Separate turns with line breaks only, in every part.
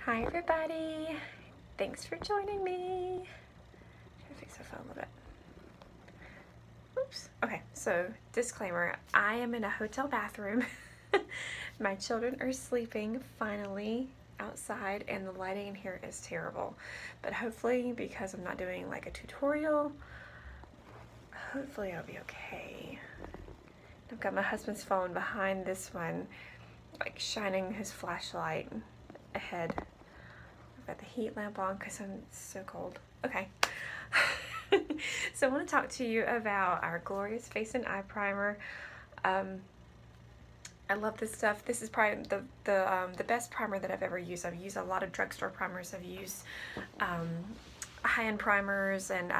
Hi everybody, thanks for joining me. Try to fix my phone a little bit. Oops. Okay, so disclaimer, I am in a hotel bathroom. My children are sleeping finally outside and the lighting in here is terrible. But hopefully, because I'm not doing like a tutorial, hopefully I'll be okay. I've got my husband's phone behind this one, like shining his flashlight ahead. I've got the heat lamp on because I'm so cold. Okay. So I want to talk to you about our Glorious Face and Eye Primer. I love this stuff. This is probably the best primer that I've ever used. I've used a lot of drugstore primers. I've used high-end primers, and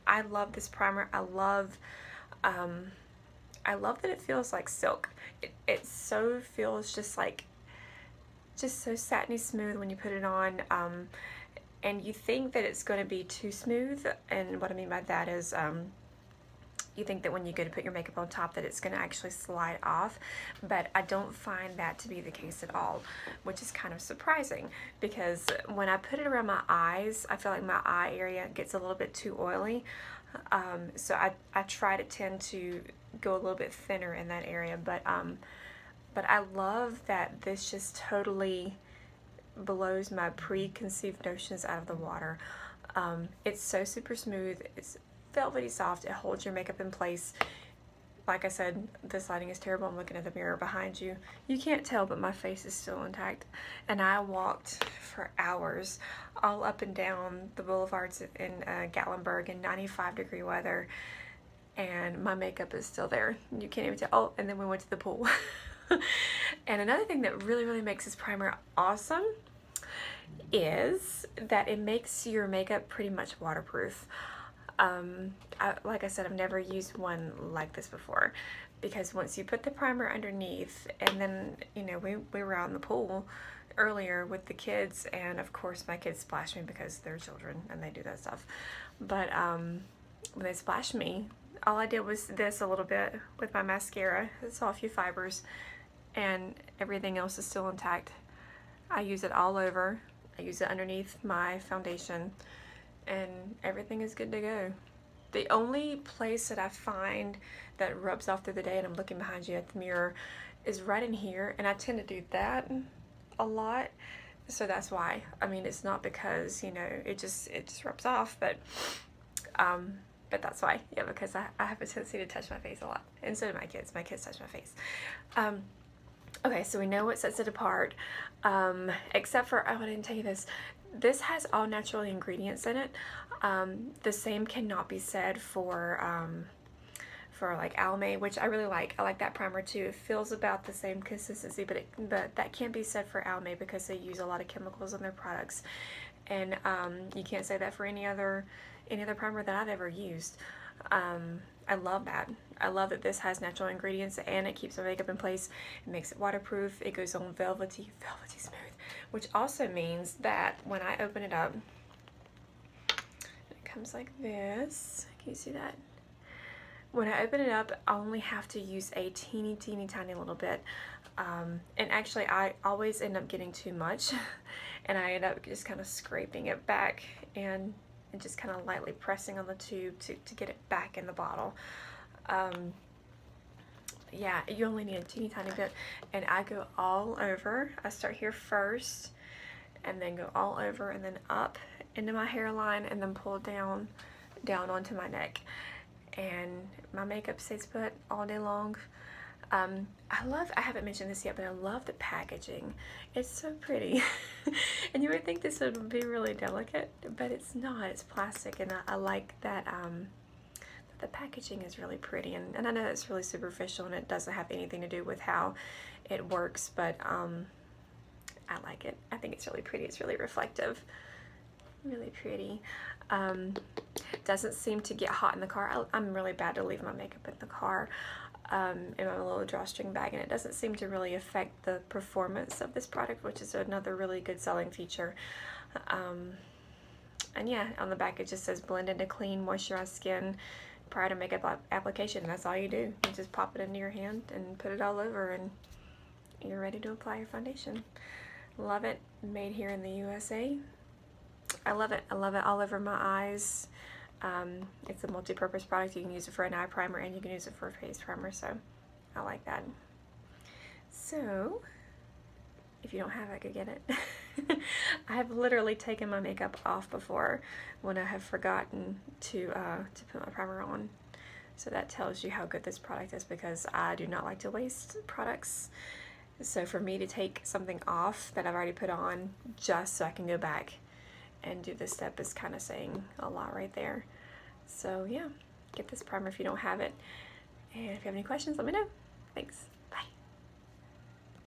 I love this primer. I love that it feels like silk. It so feels just so satiny smooth when you put it on, and you think that it's going to be too smooth, and what I mean by that is you think that when you go to put your makeup on top that it's going to actually slide off, but I don't find that to be the case at all, which is kind of surprising because when I put it around my eyes, I feel like my eye area gets a little bit too oily, so I try to tend to go a little bit thinner in that area, but I love that this just totally blows my preconceived notions out of the water. It's so super smooth, it's velvety soft, it holds your makeup in place. Like I said, this lighting is terrible. I'm looking at the mirror behind you. You can't tell, but my face is still intact. And I walked for hours all up and down the boulevards in Gatlinburg in 95-degree weather, and my makeup is still there. You can't even tell. Oh, and then we went to the pool. And another thing that really makes this primer awesome is that it makes your makeup pretty much waterproof. Like I said, I've never used one like this before, because once you put the primer underneath, and then, you know, we were out in the pool earlier with the kids, and of course my kids splashed me because they're children and they do that stuff, but when they splashed me, all I did was this a little bit with my mascara. It saw a few fibers, and everything else is still intact. I use it all over. I use it underneath my foundation, and everything is good to go. The only place that I find that rubs off through the day, and I'm looking behind you at the mirror, is right in here, and I tend to do that a lot, so that's why. I mean, it's not because, you know, it just rubs off, but that's why. Yeah, because I have a tendency to touch my face a lot, and so do my kids. My kids touch my face. Okay, so we know what sets it apart, except for, oh, I didn't tell you this. This has all natural ingredients in it. The same cannot be said for like Almay, which I really like. I like that primer too. It feels about the same consistency, but that can't be said for Almay because they use a lot of chemicals in their products, and you can't say that for any other primer that I've ever used. I love that. I love that this has natural ingredients and it keeps my makeup in place. It makes it waterproof. It goes on velvety smooth, which also means that when I open it up, it comes like this. Can you see that? When I open it up, I only have to use a teeny tiny little bit. And actually, I always end up getting too much, and I end up just kind of scraping it back and just kind of lightly pressing on the tube to get it back in the bottle. Yeah, you only need a teeny tiny bit, and I go all over. I start here first, and then go all over, and then up into my hairline, and then pull down onto my neck. And my makeup stays put all day long. I haven't mentioned this yet, but I love the packaging. It's so pretty. And you would think this would be really delicate, but it's not. It's plastic, and I like that the packaging is really pretty. And I know it's really superficial and it doesn't have anything to do with how it works, but I like it. I think it's really pretty. It's really reflective. Really pretty. Doesn't seem to get hot in the car. I'm really bad to leave my makeup in the car. In my little drawstring bag, and it doesn't seem to really affect the performance of this product, which is another really good selling feature. And yeah, on the back it just says blend into clean, moisturized skin prior to makeup application. That's all you do. You just pop it into your hand and put it all over, and you're ready to apply your foundation. Love it. Made here in the USA. I love it. I love it all over my eyes. It's a multi-purpose product. You can use it for an eye primer and you can use it for a face primer, so I like that. So if you don't have it, go get it. I have literally taken my makeup off before when I have forgotten to put my primer on. So that tells you how good this product is, because I do not like to waste products. So for me to take something off that I've already put on just so I can go back and do this step is kind of saying a lot right there. So yeah, get this primer if you don't have it. And if you have any questions, let me know. Thanks.